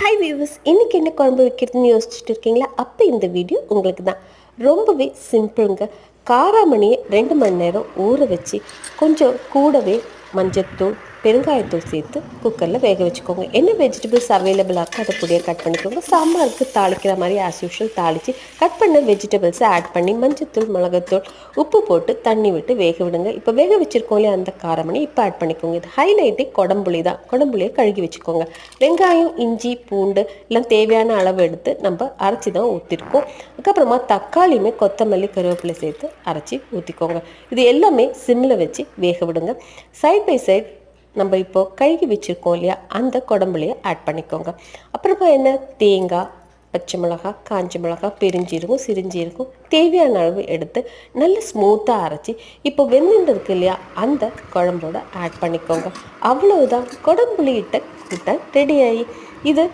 Hi viewers, இன்னைக்கு என்ன குழம்பு வைக்கிறதுன்னு யோசிச்சுட்டு இருக்கீங்களா? அப்போ இந்த வீடியோ உங்களுக்கு தான். ரொம்பவே சிம்பிளுங்க. காராமணியை 2 மணி நேரம் ஊற வச்சு கொஞ்சம் கூடவே மஞ்சத்தூள், பெருங்காயத்தூள் சேர்த்து குக்கரில் வேக வச்சுக்கோங்க. என்ன வெஜிடபிள்ஸ் அவைலபிளாக இருக்கோ அதை பொடியாக கட் பண்ணிக்கோங்க. சாம்பாருக்கு தாளிக்கிற மாதிரி ஆஸ் யூஷுவல் தாளித்து கட் பண்ண வெஜிடபிள்ஸை ஆட் பண்ணி மஞ்சத்தூள், மிளகாத்தூள், உப்பு போட்டு தண்ணி விட்டு வேக விடுங்க. இப்போ வேக வச்சுருக்கோம் இல்லையா அந்த காராமணி இப்போ ஆட் பண்ணிக்கோங்க. இது ஹைலைட்டே குடம்புளி தான். குடம்புளியை கழுகி வச்சுக்கோங்க. வெங்காயம், இஞ்சி, பூண்டு எல்லாம் தேவையான அளவு எடுத்து நம்ம அரைச்சி தான் ஊற்றிருக்கோம். அதுக்கப்புறமா தக்காளியுமே கொத்தமல்லி, கருவேப்பிலை சேர்த்து அரைச்சி ஊற்றிக்கோங்க. இது எல்லாமே சிம்மில் வச்சு வேக விடுங்க. சைட் பை சைட் நம்ம இப்போ கழுகி வச்சுருக்கோம் இல்லையா அந்த குடம்புளியை ஆட் பண்ணிக்கோங்க. அப்புறமா என்ன, தேங்காய், பச்சை மிளகாய், காஞ்ச மிளகாய், பெருஞ்சீரகம், சிறுஞ்சீரகம் தேவையான அளவு எடுத்து நல்ல ஸ்மூத்தாக அரைச்சி இப்போ வெந்துட்டு இருக்கு இல்லையா அந்த குழம்போட ஆட் பண்ணிக்கோங்க. அவ்வளவுதான், குடம்புளி இட்ட கூட்டம் ரெடி ஆகி இது